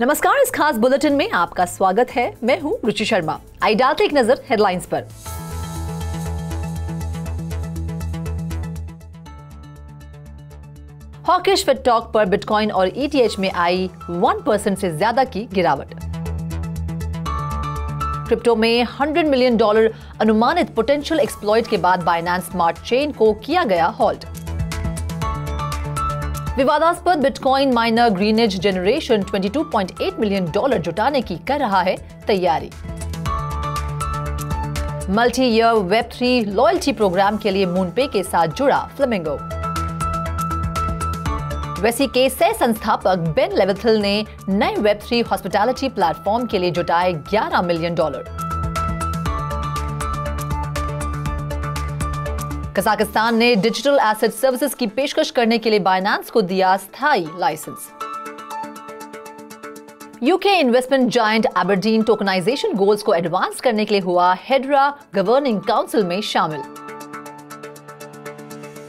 नमस्कार, इस खास बुलेटिन में आपका स्वागत है। मैं हूं रुचि शर्मा। आइए डालते एक नजर हेडलाइंस पर। हॉकिश फिट टॉक पर बिटकॉइन और ईटीएच में आई 1% से ज्यादा की गिरावट। क्रिप्टो में $100 मिलियन अनुमानित पोटेंशियल एक्सप्लॉइट के बाद बाइनेंस स्मार्ट चेन को किया गया हॉल्ट। विवादास्पद Bitcoin miner Greenidge generation $22.8 million जुटाने की कर रहा है तैयारी। मल्टी ईयर वेब3 लॉयल्टी प्रोग्राम के लिए मूनपे के साथ जुड़ा फ्लेमिंगो। वेसी के सह संस्थापक बेन लेविथिल ने नए वेब3 हॉस्पिटैलिटी प्लेटफॉर्म के लिए जुटाए $11 मिलियन। कजाकिस्तान ने डिजिटल एसेट सर्विसेज की पेशकश करने के लिए बाइनेंस को दिया स्थायी licence. UK investment giant Aberdeen tokenization goals को एडवांस करने के लिए हुआ हेड्रा गवर्निंग काउंसिल में शामिल।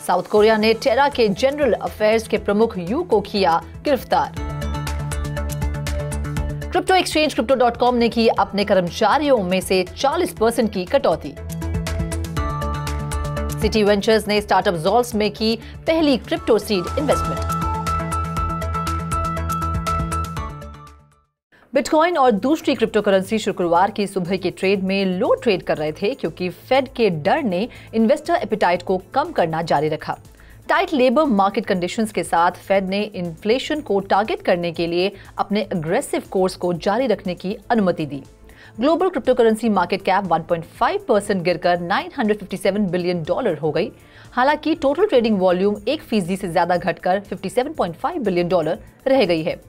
साउथ कोरिया ने टेरा के जनरल अफेयर्स के प्रमुख यू को किया गिरफ्तार। क्रिप्टो एक्सचेंज Crypto.com ने की अपने कर्मचारियों में से 40% की कटौती। सिटी वेंचर्स ने स्टार्टअप ज़ोल्स में की पहली क्रिप्टो सीड इन्वेस्टमेंट। बिटकॉइन और दूसरी क्रिप्टो करेंसी शुक्रवार की सुबह के ट्रेड में लो ट्रेड कर रहे थे क्योंकि फेड के डर ने इन्वेस्टर एपिटाइट को कम करना जारी रखा। टाइट लेबर मार्केट कंडीशंस के साथ फेड ने इन्फ्लेशन को टारगेट करने के लिए अपने अग्रेसिव कोर्स को जारी रखने की अनुमति दी। Global crypto currency market cap 1.5% गिरकर $957 बिलियन हो गई। हालांकि टोटल ट्रेडिंग वॉल्यूम 1% से ज्यादा घटकर $57.5 बिलियन रह गई है।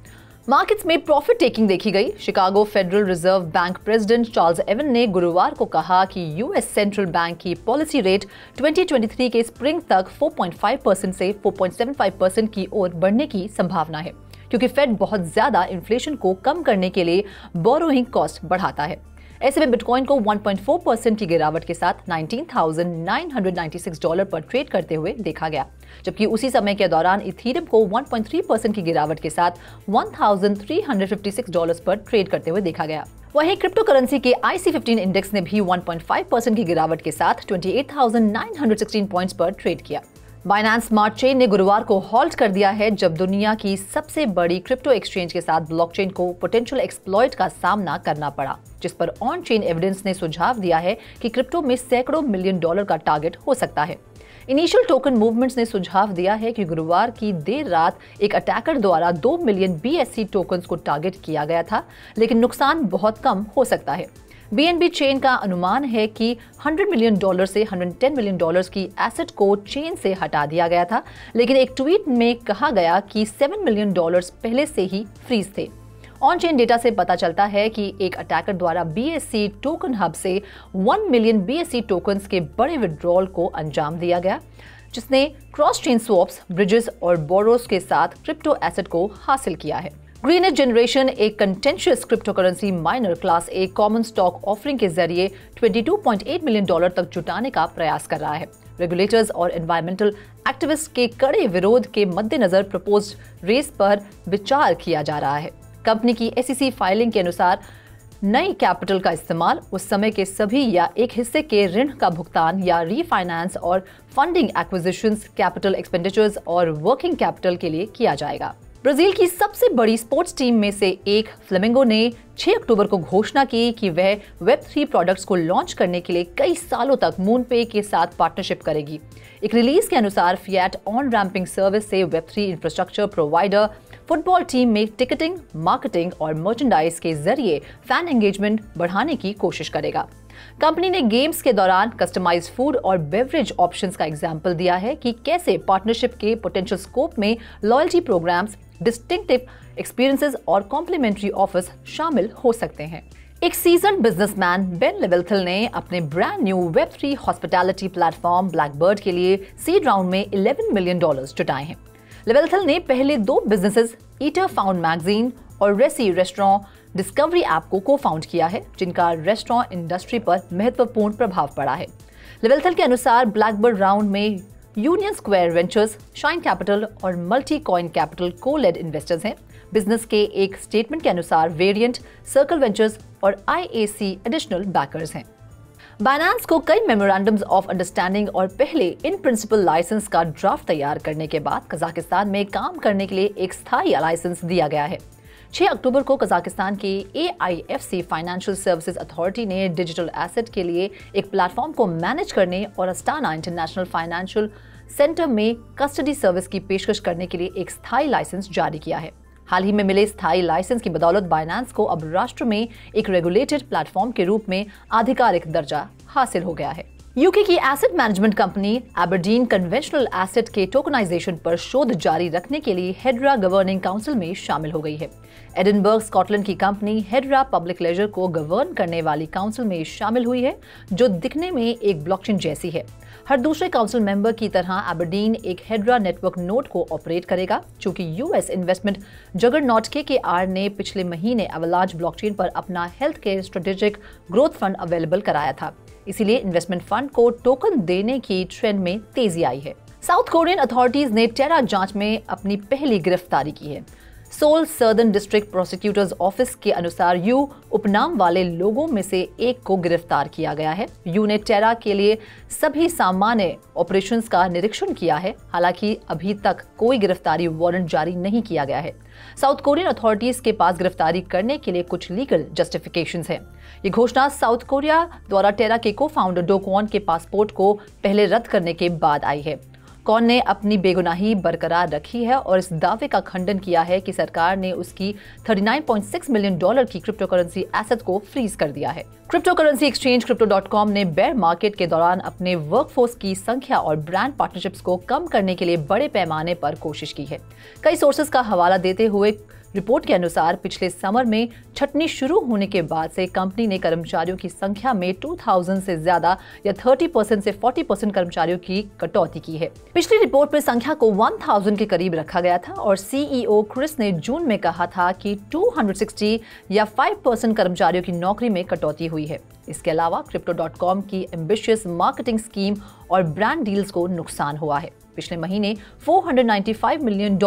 मार्केट्स में प्रॉफिट टेकिंग देखी गई। Chicago Federal Reserve Bank president Charles Evans ने गुरुवार को कहा कि यूएस सेंट्रल बैंक की पॉलिसी रेट 2023 के स्प्रिंग तक 4.5% से 4.75% की ओर बढ़ने की संभावना है, क्योंकि फेड बहुत ज्यादा इन्फ्लेशन को कम करने के लिए बोरोइंग कॉस्ट बढ़ाता है। ऐसे में बिटकॉइन को 1.4% की गिरावट के साथ $19,996 पर ट्रेड करते हुए देखा गया, जबकि उसी समय के दौरान इथीरियम को 1.3% की गिरावट के साथ $1,356 पर ट्रेड करते हुए देखा गया। वहीं क्रिप्टो करेंसी के IC15 इंडेक्स ने भी 1.5% की गिरावट के साथ 28,916 पॉइंट्स पर ट्रेड किया। बाइनेंस स्मार्ट चेन ने गुरुवार को हॉल्ट कर दिया है, जब दुनिया की सबसे बड़ी क्रिप्टो एक्सचेंज के साथ ब्लॉकचेन को पोटेंशियल एक्सप्लॉइट का सामना करना पड़ा, जिस पर ऑन चेन एविडेंस ने सुझाव दिया है कि क्रिप्टो में सैकड़ों मिलियन डॉलर का टारगेट हो सकता है। इनिशियल टोकन मूवमेंट्स ने सुझाव दिया है कि गुरुवार की देर रात एक अटैकर द्वारा 2 मिलियन BSC टोकन्स को टारगेट किया गया था, लेकिन नुकसान बहुत कम हो सकता है। BNB चेन का अनुमान है कि $100 मिलियन से $110 मिलियन की एसेट को चेन से हटा दिया गया था, लेकिन एक ट्वीट में कहा गया कि $7 मिलियन पहले से ही फ्रीज थे। ऑन चेन डेटा से पता चलता है कि एक अटैकर द्वारा BSC टोकन हब से 1 मिलियन BSC टोकन्स के बड़े विड्रॉल को अंजाम दिया गया, जिसने क्रॉस चेन स्वैप्स, ब्रिजेस और बोरोस के साथ क्रिप्टो एसेट को हासिल किया है। ग्रीनेज जनरेशन एक contentious crypto currency minor class ए कॉमन स्टॉक ऑफरिंग के जरिए $22.8 मिलियन तक जुटाने का प्रयास कर रहा है। रेगुलेटर्स और एनवायरमेंटल एक्टिविस्ट के कड़े विरोध के मद्देनजर प्रपोज्ड रेस पर विचार किया जा रहा है। कंपनी की SEC फाइलिंग के अनुसार नई कैपिटल का इस्तेमाल उस समय के सभी या एक हिस्से के ऋण का भुगतान या रीफाइनेंस और फंडिंग, एक्विजिशंस, कैपिटल एक्सपेंडिचर्स और वर्किंग कैपिटल के लिए किया जाएगा। ब्राजील की सबसे बड़ी स्पोर्ट्स टीम में से एक फ्लेमिंगो ने 6 अक्टूबर को घोषणा की कि वह वेब3 प्रोडक्ट्स को लॉन्च करने के लिए कई सालों तक मूनपे के साथ पार्टनरशिप करेगी। एक रिलीज के अनुसार फिएट ऑन रैंपिंग सर्विस से Web3 infrastructure provider football team में टिकटिंग, मार्केटिंग और मर्चेंडाइज के जरिए फैन एंगेजमेंट बढ़ाने की कोशिश करेगा। कंपनी ने गेम्स के दौरान कस्टमाइज्ड फूड और बेवरेज ऑप्शंस का एग्जाम्पल दिया है कि कैसे पार्टनरशिप के पोटेंशियल स्कोप में लॉयल्टी प्रोग्राम्स, डिस्टिंक्टिव एक्सपीरियंसेस और कॉम्प्लीमेंट्री ऑफर्स शामिल हो सकते हैं। एक सीजन बिजनेसमैन बेन लेविथिल ने अपने brand new Web3 hospitality platform Blackbird के लिए सीड राउंड में $11 मिलियन जुटाए हैं। लेविथिल ने पहले 2 बिजनेसेस ईटर फाउंड मैगजीन और रेसी रेस्टोरेंट डिस्कवरी ऐप को को-फाउंड किया है, जिनका रेस्टोरेंट इंडस्ट्री पर महत्वपूर्ण प्रभाव पड़ा है। लेविथिल के अनुसार ब्लैकबर्ड राउंड में union square ventures, shine capital और मल्टी कॉइन कैपिटल को-लेड इन्वेस्टर्स हैं। बिजनेस के एक स्टेटमेंट के अनुसार वेरिएंट, सर्कल वेंचर्स और IAC एडिशनल बैकर्स हैं। बाइनेंस को कई मेमोरेंडम्स ऑफ अंडरस्टैंडिंग और पहले इन प्रिंसिपल लाइसेंस का ड्राफ्ट तैयार करने के बाद कजाकिस्तान में काम करने के लिए एक स्थायी लाइसेंस दिया गया है। 6 अक्टूबर को कजाकिस्तान के AIFC फाइनेंशियल सर्विसेज अथॉरिटी ने डिजिटल एसेट के लिए एक प्लेटफॉर्म को मैनेज करने और अस्ताना इंटरनेशनल फाइनेंशियल सेंटर में कस्टडी सर्विस की पेशकश करने के लिए एक स्थायी लाइसेंस जारी किया है। हाल ही में मिले स्थायी लाइसेंस की बदौलत बाइनेंस को अब राष्ट्र में एक रेगुलेटेड प्लेटफॉर्म के रूप में आधिकारिक दर्जा हासिल हो गया है। यूके की asset management company Aberdeen conventional asset के टोकनाइजेशन पर शोध जारी रखने के लिए हेड्रा गवर्निंग काउंसिल में शामिल हो गई है। एडिनबर्ग, स्कॉटलैंड की कंपनी हेड्रा पब्लिक लेजर को गवर्न करने वाली काउंसिल में शामिल हुई है, जो दिखने में एक ब्लॉकचेन जैसी है। हर दूसरे काउंसिल मेंबर की तरह एबरडीन एक हेड्रा नेटवर्क नोड को ऑपरेट करेगा। चूंकि यूएस इन्वेस्टमेंट जगरनॉट KKR ने पिछले महीने अवलांच ब्लॉकचेन पर अपना health care strategic growth fund available कराया था, इसीलिए इन्वेस्टमेंट फंड को टोकन देने की ट्रेंड में तेजी आई है। साउथ कोरियन अथॉरिटीज ने टेरा जांच में अपनी पहली गिरफ्तारी की है। Seoul Southern District Prosecutors Office के अनुसार यू उपनाम वाले लोगों में से एक को गिरफ्तार किया गया है। यू ने टेरा के लिए सभी सामान्य ऑपरेशंस का निरीक्षण किया है। हालांकि अभी तक कोई गिरफ्तारी वारंट जारी नहीं किया गया है। साउथ कोरियन अथॉरिटीज के पास गिरफ्तारी करने के लिए कुछ लीगल जस्टिफिकेशंस हैं। ये घोषणा साउथ कोरिया द्वारा टेरा के को-फाउंडर डो क्वॉन के पासपोर्ट को पहले रद्द करने के बाद आई है। कॉन ने अपनी बेगुनाही बरकरार रखी है और इस दावे का खंडन किया है कि सरकार ने उसकी $39.6 मिलियन की क्रिप्टो करेंसी एसेट को फ्रीज कर दिया है। क्रिप्टो करेंसी एक्सचेंज Crypto.com ने बेयर मार्केट के दौरान अपने वर्कफोर्स की संख्या और ब्रांड पार्टनरशिप्स को कम करने के लिए बड़े पैमाने पर कोशिश की है। कई सोर्सेज का हवाला देते हुए रिपोर्ट के अनुसार पिछले समर में छटनी शुरू होने के बाद से कंपनी ने कर्मचारियों की संख्या में 2000 से ज्यादा या 30% से 40% कर्मचारियों की कटौती की है। पिछली रिपोर्ट में संख्या को 1000 के करीब रखा गया था और CEO क्रिस ने जून में कहा था कि 260 या 5% कर्मचारियों की नौकरी में कटौती हुई है। इसके अलावा Crypto.com की एम्बिशियस मार्केटिंग स्कीम और ब्रांड डील्स को नुकसान हुआ है। पिछले महीने $495 million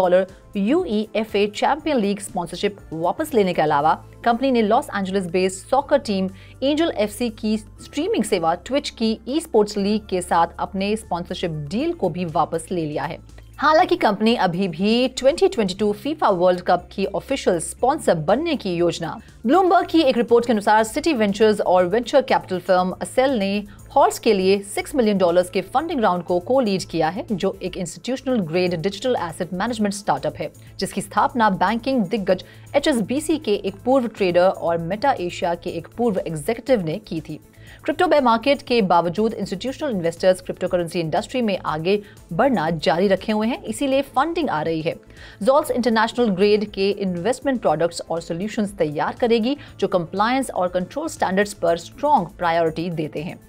UEFA champion league sponsorship वापस लेने के अलावा कंपनी ने Los Angeles based soccer team angel FC की स्ट्रीमिंग सेवा ट्विच की ई-स्पोर्ट्स लीग के साथ अपने स्पॉन्सरशिप डील को भी वापस ले लिया है। हालांकि कंपनी अभी भी 2022 फीफा वर्ल्ड कप की ऑफिशियल स्पॉन्सर बनने की योजना। ब्लूमबर्ग की एक रिपोर्ट के अनुसार सिटी वेंचर्स और वेंचर कैपिटल फर्म असेल ने हॉल्स के लिए $6 मिलियन के फंडिंग राउंड को को-लीड किया है, जो एक institutional grade digital asset management startup है, जिसकी स्थापना बैंकिंग दिग्गज HSBC के एक पूर्व ट्रेडर और मेटा एशिया के एक पूर्व एग्जीक्यूटिव ने की थी। क्रिप्टो बेयर मार्केट के बावजूद institutional investors crypto currency industry में आगे बढ़ना जारी रखे हुए हैं, इसीलिए फंडिंग आ रही है। ज़ोल्स इंटरनेशनल ग्रेड के इन्वेस्टमेंट प्रोडक्ट्स और सॉल्यूशंस तैयार करेगी, जो कंप्लायंस और कंट्रोल स्टैंडर्ड्स पर स्ट्रॉन्ग प्रायोरिटी देते हैं।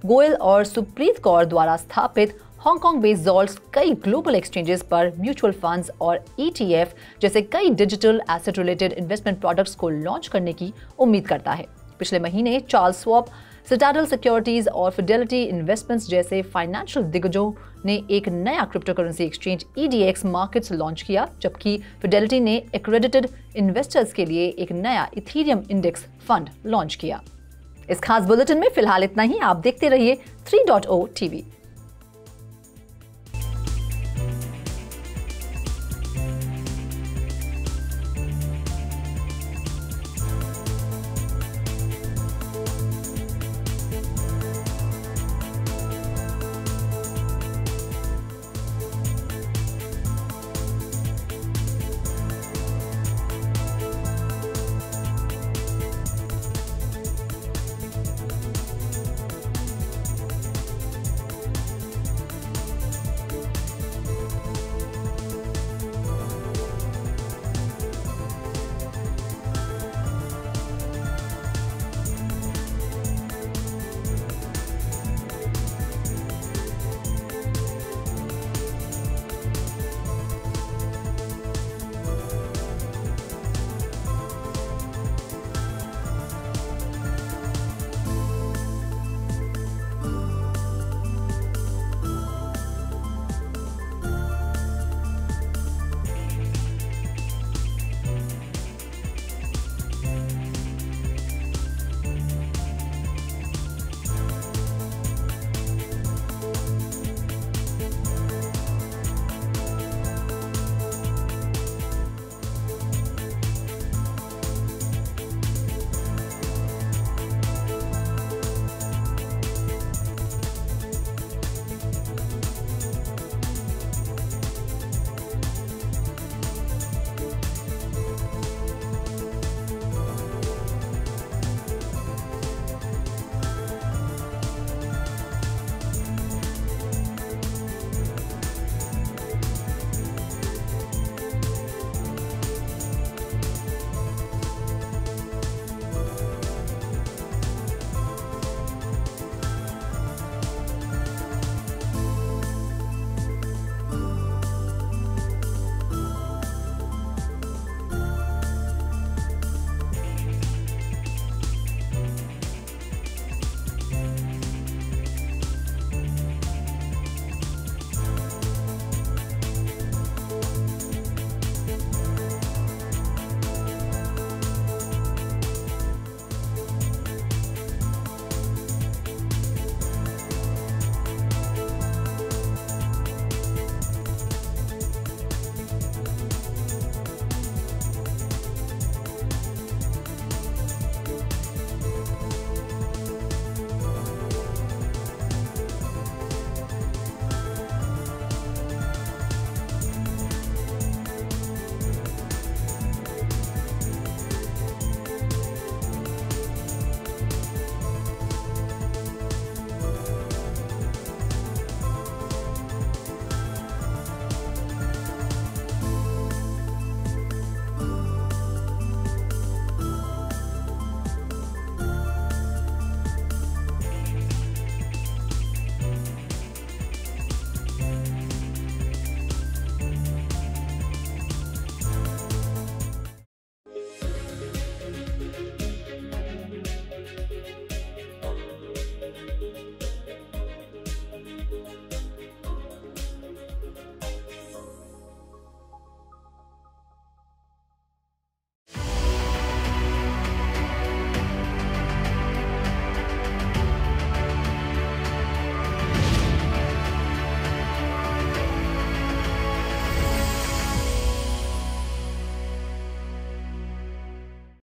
गोयल और सुप्रीत कौर द्वारा स्थापित हांगकांग बेस्ड ज़ोल्स कई ग्लोबल एक्सचेंजेस पर म्यूचुअल फंड्स और ETF जैसे कई digital asset related investment products को लॉन्च करने की उम्मीद करता है। पिछले महीने चार्ल्स स्वॉप, सिटाडल सिक्योरिटीज और फिडेलिटी इन्वेस्टमेंट्स जैसे फाइनेंशियल दिग्गजों ने एक नया crypto currency exchange EDX markets launch किया, जबकि फिडेलिटी ने एक्रेडिटेड इन्वेस्टर्स के लिए एक नया इथेरियम इंडेक्स फंड लॉन्च किया। इस खास बुलेटिन में फिलहाल इतना ही। आप देखते रहिए 3.0 TV।